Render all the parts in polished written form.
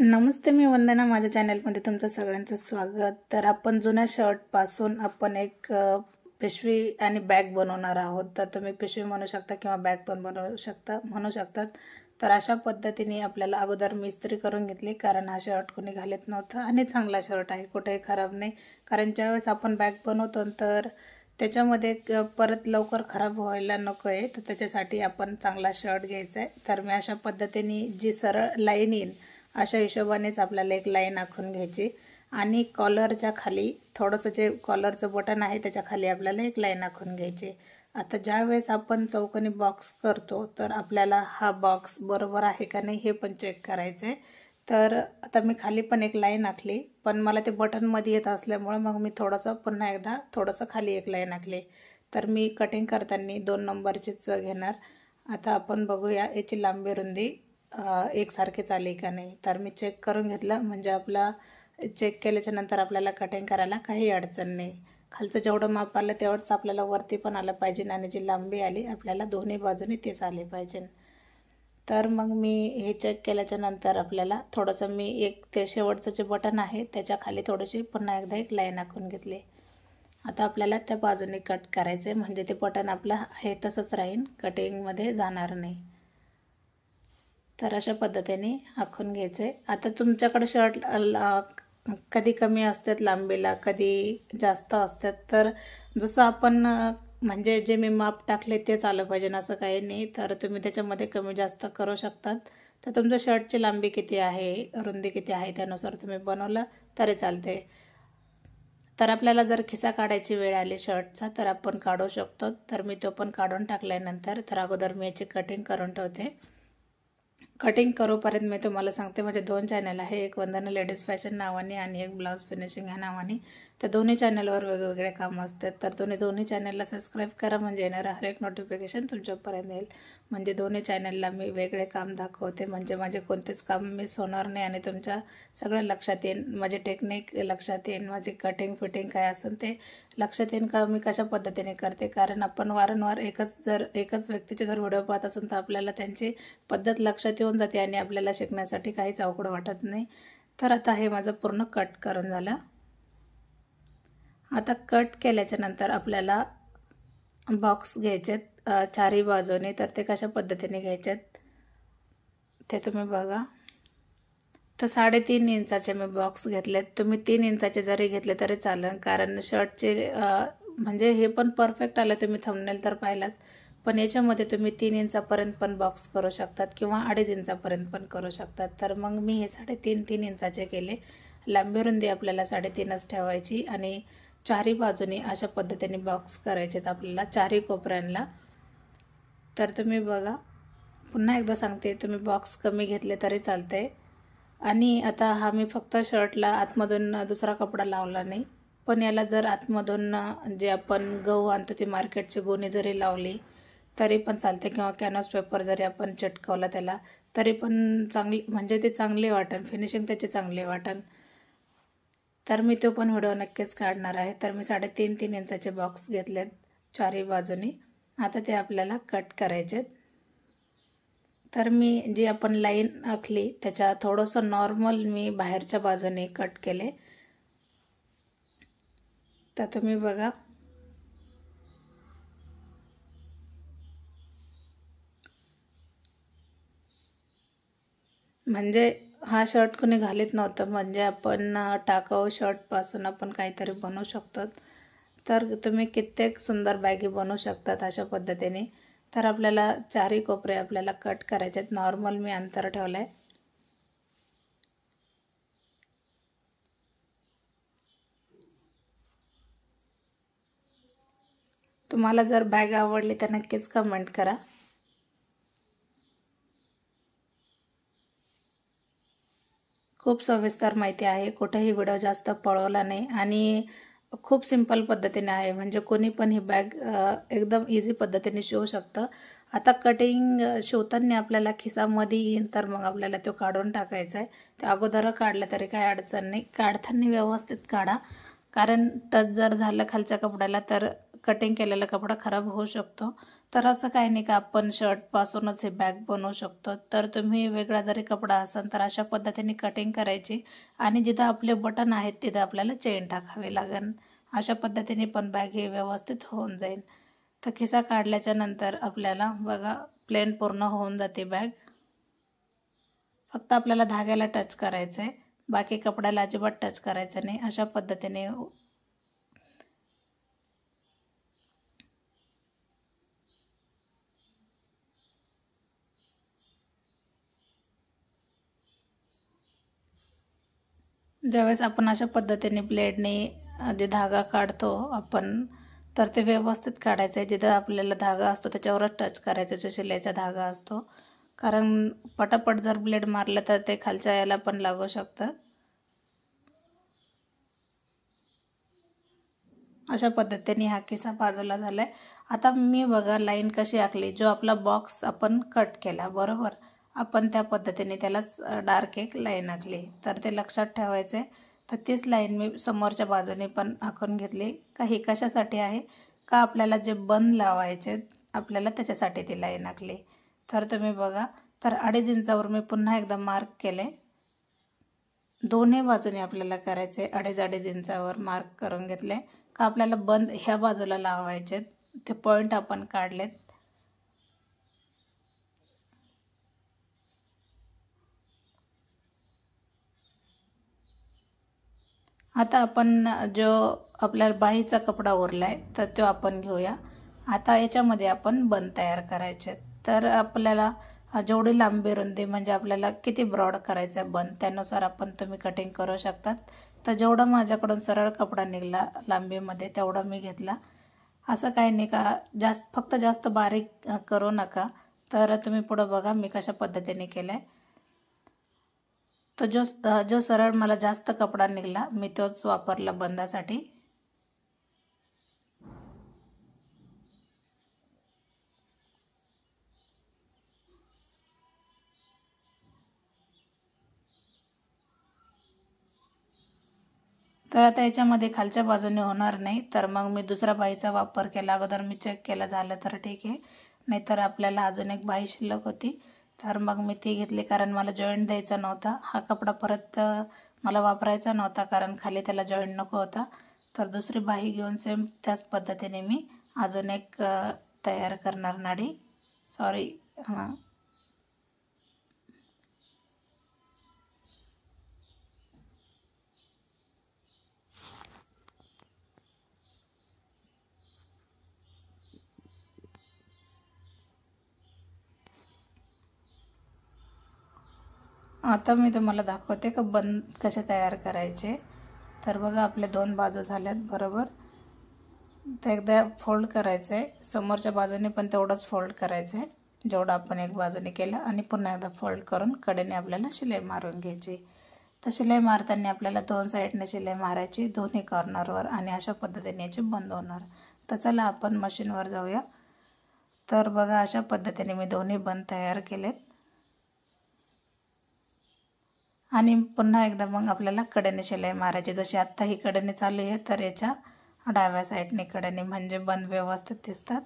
नमस्ते, मी वंदना. माझ्या चॅनलमध्ये तुमचं सगळ्यांचं स्वागत. तर आपण जुन्या शर्टपासून आपण एक पिशवी आणि बॅग बनवणार आहोत. तर तुम्ही पिशवी म्हणू शकता किंवा बॅग पण म्हणू शकतात. तर अशा पद्धतीने आपल्याला अगोदर मी इस्त्री करून घेतली, कारण हा शर्ट कोणी घालत नव्हतं आणि चांगला शर्ट आहे, कुठेही खराब नाही. कारण ज्यावेळेस आपण बॅग बनवतो तर त्याच्यामध्ये परत लवकर खराब व्हायला नको आहे, तर त्याच्यासाठी आपण चांगला शर्ट घ्यायचा आहे. तर मी अशा पद्धतीने जी सरळ लाईन येईल अशा हिशोबानेच आपल्याला एक लाईन आखून घ्यायची आणि कॉलरच्या खाली थोडंसं जे कॉलरचं बटन आहे त्याच्या खाली आपल्याला एक लाईन आखून घ्यायची. आता ज्या वेळेस आपण चौकोनी बॉक्स करतो तर आपल्याला हा बॉक्स बरोबर आहे का नाही हे पण चेक करायचं आहे. तर आता मी खाली पण एक लाईन आखली, पण मला ते बटनमध्ये येत असल्यामुळं मग मी पुन्हा एकदा थोडंसं खाली एक लाईन आखली. तर मी कटिंग करताना 2 नंबरचीच घेणार. आता आपण बघूया याची लांबी रुंदी एकसारखीच आली का नाही. तर मी चेक करून घेतलं, म्हणजे आपला चेक केल्याच्या नंतर आपल्याला कटिंग करायला काही अडचण नाही. खालचं जेवढं माप आलं तेवढंच आपल्याला वरती पण आलं पाहिजे आणि जी लांबी आली आपल्याला दोन्ही बाजूनी तेच आले पाहिजे. तर मग मी हे चेक केल्याच्या नंतर आपल्याला थोडंसं मी एक ते शेवटचं जे बटन आहे त्याच्या खाली थोडीशी पुन्हा एकदा एक लाईन आखून घेतली. आता आपल्याला त्या बाजूने कट करायचं आहे, म्हणजे ते बटन आपलं आहे तसंच राहील, कटिंगमध्ये जाणार नाही. तर अशा पद्धतीने आखून घ्यायचे. आता तुमच्याकडे शर्ट कधी कमी असतात लांबीला, कधी जास्त असतात. तर जसं आपण म्हणजे जे मी माप टाकले तेच आलं पाहिजे असं काही नाही. तर तुम्ही त्याच्यामध्ये कमी जास्त करू शकतात. तर तुमच्या शर्टची लांबी किती आहे, रुंदी किती आहे त्यानुसार तुम्ही बनवलं तरी चालते. तर आपल्याला जर खिसा काढायची वेळ आली शर्टचा तर आपण काढू शकतो. तर मी तो पण काढून टाकल्यानंतर तर अगोदर मी याची कटिंग करून ठेवते. कटिंग करूपर्यंत मी तुम्हाला सांगते, माझे 2 चॅनल आहे, एक वंदना लेडीज फॅशन नावाने आणि एक ब्लाऊज फिनिशिंग ह्या नावाने. तर दोन्ही चॅनलवर वेगवेगळे कामं असतात. तर दोन्ही चॅनलला सबस्क्राईब करा, म्हणजे येणारं हर एक नोटिफिकेशन तुमच्यापर्यंत येईल. म्हणजे दोन्ही चॅनलला मी वेगळे काम दाखवते, म्हणजे माझे कोणतेच काम मिस होणार नाही आणि तुमच्या सगळं लक्षात येईल, माझे टेक्निक लक्षात येईल, माझी कटिंग फिटिंग काय असेल ते लक्षात येईल का मी कशा पद्धतीने करते. कारण आपण वारंवार एकच व्यक्तीचे जर व्हिडिओ पाहत असेल तर आपल्याला त्यांची पद्धत लक्षात येऊन जाते आणि आपल्याला शिकण्यासाठी काहीच अवघड वाटत नाही. तर आता हे माझं पूर्ण कट करून झालं. आता कट केल्याच्या नंतर आपल्याला बॉक्स घ्यायचेत चारही बाजूने. तर ते कशा पद्धतीने घ्यायचेत ते तुम्ही बघा. तर 3.5 इंचाचे मी बॉक्स घेतलेत. तुम्ही 3 इंचाचे जरी घेतले तरी चालेल, कारण शर्टचे म्हणजे हे पण परफेक्ट आलं. तुम्ही थंबनेल तर पाहिलाच, पण याच्यामध्ये तुम्ही 3 इंचापर्यंत पण बॉक्स करू शकतात किंवा 2.5 इंचापर्यंत पण करू शकतात. तर मग मी हे 3.5 इंचाचे केले. लांबी रुंदी आपल्याला 3.5च ठेवायची आणि चारही बाजूनी अशा पद्धतीने बॉक्स करायचेत आपल्याला चारही कोपऱ्यांना. तर तुम्ही बघा, पुन्हा एकदा सांगते, तुम्ही बॉक्स कमी घेतले तरी चालते. आणि आता हा मी फक्त शर्टला आतमधून दुसरा कपडा लावला नाही, पण याला जर आतमधून जे आपण गहू आणतो ती मार्केटची गोणी जरी लावली तरी पण चालते, किंवा कॅनव्हास पेपर जरी आपण चिटकवला त्याला तरी पण चांगली, म्हणजे ते चांगले वाटेल, फिनिशिंग त्याची चांगली वाटेल. तर मी तो पण व्हिडिओ नक्कीच काढणार आहे. तर मी 3.5 इंचाचे बॉक्स घेतलेत चारही बाजूनी. आता ते आपल्याला कट करायचेत. तर मी जी आपण लाईन आखली त्याच्या थोडंसं नॉर्मल मी बाहेरच्या बाजूने कट केले. तर तुम्ही बघा, म्हणजे हा शर्ट कोणी घालीत नव्हतं, म्हणजे आपण टाकाऊ शर्टपासून आपण काहीतरी बनवू शकतो. तर तुम्ही कित्येक सुंदर बॅगी बनवू शकतात अशा पद्धतीने. तर आपल्याला चारही कोपरे आपल्याला कट करायचे आहेत. नॉर्मल मी अंतर ठेवलं आहे. तुम्हाला जर बॅग आवडली तर नक्कीच कमेंट करा. खूप सविस्तर माहिती आहे, कुठेही व्हिडिओ जास्त पळवला नाही आणि खूप सिंपल पद्धतीने आहे, म्हणजे कोणी पण ही बॅग एकदम इझी पद्धतीने शिवू शकतं. आता कटिंग शिवताना आपल्याला खिसामध्ये येईल तर मग आपल्याला तो काढून टाकायचा आहे. ते अगोदर काढलं तरी काही अडचण नाही, काढताना व्यवस्थित काढा, कारण टच जर झालं खालच्या कपड्याला तर कटिंग केलेला कपडा खराब होऊ शकतो. तर असं काही नाही का आपण शर्टपासूनच हे बॅग बनवू शकतो. तर तुम्ही वेगळा जरी कपडा असेल तर अशा पद्धतीने कटिंग करायची आणि जिथं आपले बटन आहेत तिथं आपल्याला चेन टाकावी लागेल. अशा पद्धतीने पण बॅग ही व्यवस्थित होऊन जाईल. तर खिसा काढल्याच्या नंतर आपल्याला बघा प्लेन पूर्ण होऊन जाते बॅग. फक्त आपल्याला धाग्याला टच करायचं आहे, बाकी कपड्याला अजिबात टच करायचं नाही. अशा पद्धतीने ज्यावेळेस आपण अशा पद्धतीने ब्लेडने जे धागा काढतो आपण, तर ते व्यवस्थित काढायचं आहे. जिथं आपल्याला धागा असतो त्याच्यावरच टच करायचं, जो शिलाईचा धागा असतो. कारण पटापट जर ब्लेड मारलं तर ते खालच्या याला पण लागू शकतं. अशा पद्धतीने हा किस्सा बाजूला झाला आहे. आता मी बघा लाईन कशी आखली, जो आपला बॉक्स आपण कट केला बरोबर, आपण त्या पद्धतीने त्यालाच डार्क एक लाईन आखली. तर ते लक्षात ठेवायचं आहे. तर तीच लाईन मी समोरच्या बाजूने पण आखून घेतली. काही कशासाठी आहे का आपल्याला जे बंद लावायचे आपल्याला त्याच्यासाठी ती लाईन आखली. तर तुम्ही बघा, तर 2.5 इंचावर मी पुन्हा एकदा मार्क केले. दोन्ही बाजूने आपल्याला करायचे 2.5 इंचावर मार्क करून घेतले का आपल्याला बंद ह्या बाजूला लावायचे. ते पॉईंट आपण काढलेत. आता आपण जो आपल्याला बाहीचा कपडा उरला आहे तर तो आपण घेऊया. आता याच्यामध्ये आपण बंद तयार करायचे. तर आपल्याला जेवढी लांबी रुंदी म्हणजे आपल्याला किती ब्रॉड करायचं आहे बंद, त्यानुसार आपण तुम्ही कटिंग करू शकतात. तर जेवढा माझ्याकडून सरळ कपडा निघाला लांबीमध्ये तेवढा मी घेतला. असं काही नाही का फक्त जास्त बारीक करू नका. तर तुम्ही पुढं बघा मी कशा पद्धतीने केलं आहे. तर जो सरळ मला जास्त कपडा निघाला मी तोच वापरला बंदासाठी. तर आता याच्यामध्ये खालच्या बाजूने होणार नाही, तर मग मी दुसरा बाहीचा वापर केला. अगोदर मी चेक केला झालं तर ठीक आहे, नाहीतर आपल्याला अजून एक बाही शिल्लक होती तर मग मी ती घेतली. कारण मला जॉईंट द्यायचा नव्हता. हा कपडा परत मला वापरायचा नव्हता कारण खाली त्याला जॉईंट नको होता. तर दुसरी बाही घेऊन सेम त्याच पद्धतीने मी अजून एक तयार करणार नाडी. सॉरी हां, आता मी तुम्हाला दाखवते का बंद कसे तयार करायचे. तर बघा आपले 2 बाजू झाल्यात बरोबर. तर एकदा फोल्ड करायचं आहे, समोरच्या बाजूने पण तेवढंच फोल्ड करायचं आहे जेवढं आपण एक बाजूने केलं, आणि पुन्हा एकदा फोल्ड करून कडेने आपल्याला शिलाई मारून घ्यायची. तर शिलाई मारताना आपल्याला 2 साईडने शिलाई मारायची, दोन्ही कॉर्नरवर, आणि अशा पद्धतीने याचे बंद होणार. तर चला आपण मशीनवर जाऊया. तर बघा अशा पद्धतीने मी दोन्ही बंद तयार केलेत. आणि पुन्हा एकदा मग आपल्याला कडेने शिलाई मारायची. जशी आत्ता ही कडेने चालू आहे तर याच्या डाव्या साईडने कडेने, म्हणजे बंद व्यवस्थित दिसतात.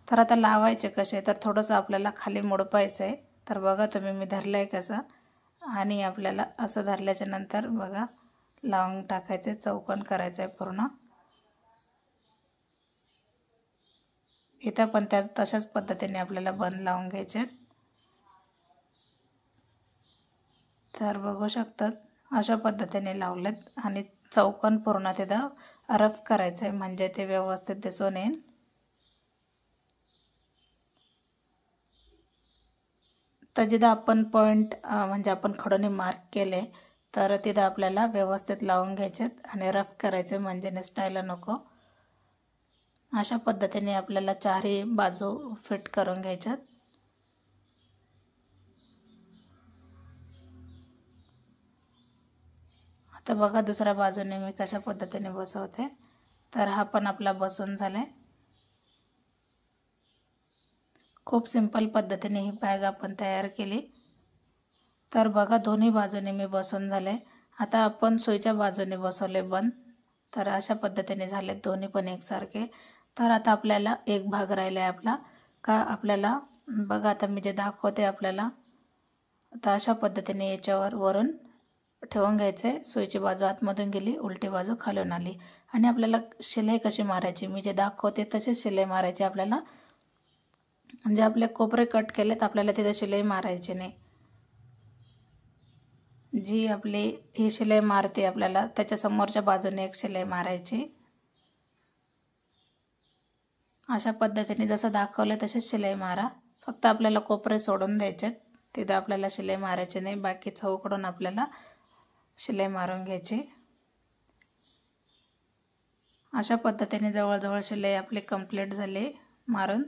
तर आता लावायचे कसे, तर थोडंसं आपल्याला खाली मोडपायचं आहे. तर बघा तुम्ही मी धरलं आहे कसं, आणि आपल्याला असं धरल्याच्या नंतर बघा लावून टाकायचे, चौकोन करायचं आहे पूर्ण. इथं पण तशाच पद्धतीने आपल्याला बंद लावून घ्यायचे. तर बघू शकतात अशा पद्धतीने लावलेत, आणि चौकोन पूर्ण तिथं रफ करायचं आहे म्हणजे ते व्यवस्थित दिसून येईल. तर जिथं आपण पॉईंट म्हणजे आपण खडूने मार्क केले तर तिथं आपल्याला व्यवस्थित लावून घ्यायचेत आणि रफ करायचे म्हणजे निसटायला नको. अशा पद्धतीने आपल्याला चारही बाजू फिट करून घ्यायच्यात. आता बघा दुसऱ्या बाजूने मी कशा पद्धतीने बसवते. तर हा पण आपला बसून झालाय. खूप सिंपल पद्धतीने ही बॅग आपण तयार केली. तर बघा दोन्ही बाजूने मी बसून झाले. आता आपण सुईच्या बाजूने बसवले बंद. तर अशा पद्धतीने झाले दोन्ही पण एकसारखे. तर आता आपल्याला एक भाग राहिला आहे आपला. का आपल्याला बघा आता मी जे दाखवते आपल्याला, आता अशा पद्धतीने याच्यावर वरून ठेवून घ्यायचं आहे. सुईची बाजू आतमधून गेली, उलटी बाजू खालून आली आणि आपल्याला शिलाई कशी मारायची मी जे दाखवते तसेच शिलाई मारायची आपल्याला. म्हणजे आपले कोपरे कट केलेत, आपल्याला तिथे शिलाई मारायची नाही. जी आपली ही शिलाई मारते आपल्याला त्याच्या समोरच्या बाजूने एक शिलाई मारायची. अशा पद्धतीने जसं दाखवलं तसेच शिलाई मारा. फक्त आपल्याला कोपरे सोडून द्यायचे, तिथं आपल्याला शिलाई मारायची नाही. बाकी चहूकडून आपल्याला शिलाई मारून घ्यायची. अशा पद्धतीने जवळजवळ शिलाई आपली कंप्लीट झाली मारून.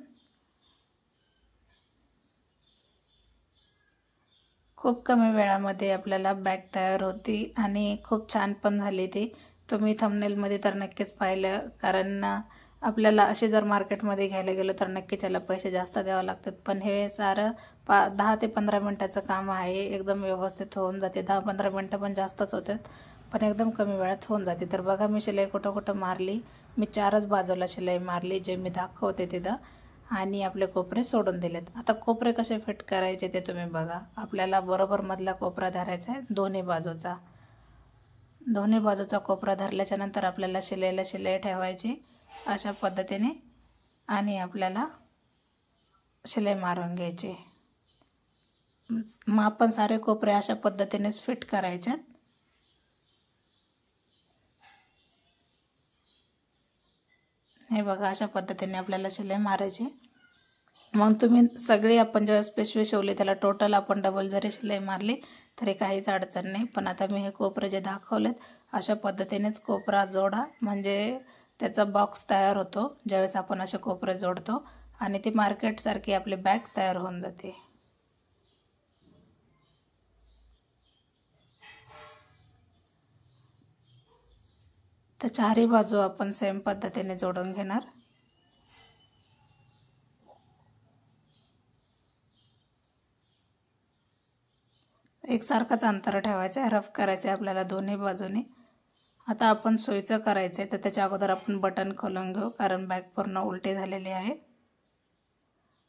खूप कमी वेळामध्ये आपल्याला बॅग तयार होती आणि खूप छान पण झाली ती. तुम्ही थंबनेलमध्ये तर नक्कीच पाहिलं, कारण आपल्याला असे जर मार्केटमध्ये घ्यायला गेलो तर नक्कीच याला पैसे जास्त द्यावे लागतात. पण हे सारं 10 ते 15 मिनटाचं काम आहे. एकदम व्यवस्थित होऊन जाते. 10-15 मिनटं पण जास्तच होतात, पण एकदम कमी वेळात होऊन जाते. तर बघा मी शिलाई कुठं कुठं मारली. मी 4च बाजूला शिलाई मारली जे मी दाखवते तिथं, आणि आपले कोपरे सोडून दिलेत. आता कोपरे कसे फिट करायचे ते तुम्ही बघा. आपल्याला बरोबर मधला कोपरा धरायचा आहे दोन्ही बाजूचा. दोन्ही बाजूचा कोपरा धरल्याच्या नंतर आपल्याला शिलाईला शिलाई ठेवायची अशा पद्धतीने आणि आपल्याला शिलाई मारून घ्यायची. मग आपण सारे कोपरे अशा पद्धतीनेच फिट करायच्यात. हे बघा अशा पद्धतीने आपल्याला शिलाई मारायची. मग तुम्ही सगळी आपण जेव्हा पिशवी शिवली त्याला टोटल आपण डबल जरी शिलाई मारली तरी काहीच अडचण नाही. पण आता मी हे कोपरे जे दाखवलेत अशा पद्धतीनेच कोपरा जोडा, म्हणजे त्याचा बॉक्स तयार होतो ज्यावेळेस आपण असे कोपरे जोडतो आणि ती मार्केटसारखी आपली बॅग तयार होऊन जाते. तर चारही बाजू आपण सेम पद्धतीने जोडून घेणार. एकसारखाच अंतर ठेवायचं आहे, रफ करायचं आहे आपल्याला दोन्ही बाजूने. आता आपण सोयीचं करायचं आहे तर त्याच्या अगोदर आपण बटन खोलून घेऊ, कारण बॅग पूर्ण उलटी झालेली आहे.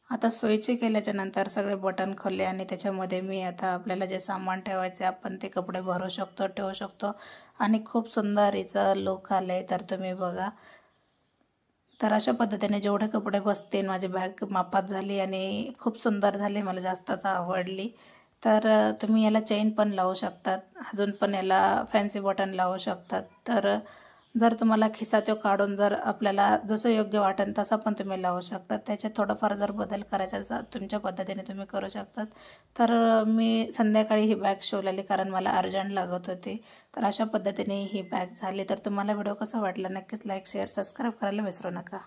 आता सोयीचे केल्याच्या नंतर सगळे बटन खोलले आणि त्याच्यामध्ये मी आता आपल्याला जे सामान ठेवायचे आपण ते कपडे भरू शकतो, ठेवू शकतो आणि खूप सुंदर हिचं लुक आलं आहे. तर तुम्ही बघा. तर अशा पद्धतीने जेवढे कपडे बसतील माझी बॅग मापात झाली आणि खूप सुंदर झाली, मला जास्तच आवडली. तर तुम्ही याला चेन पण लावू शकतात, अजून पण याला फॅन्सी बटन लावू शकतात. तर जर तुम्हाला खिसा तो काढून जर आपल्याला जसं योग्य वाटेल तसा पण तुम्ही लावू शकतात. त्याच्यात थोडंफार जर बदल करायचा तुमच्या पद्धतीने तुम्ही करू शकतात. तर मी संध्याकाळी ही बॅग शिवलेली कारण मला अर्जंट लागत होती. तर अशा पद्धतीने ही बॅग झाली. तर तुम्हाला व्हिडिओ कसा वाटला नक्कीच लाईक, शेअर, सबस्क्राईब करायला विसरू नका.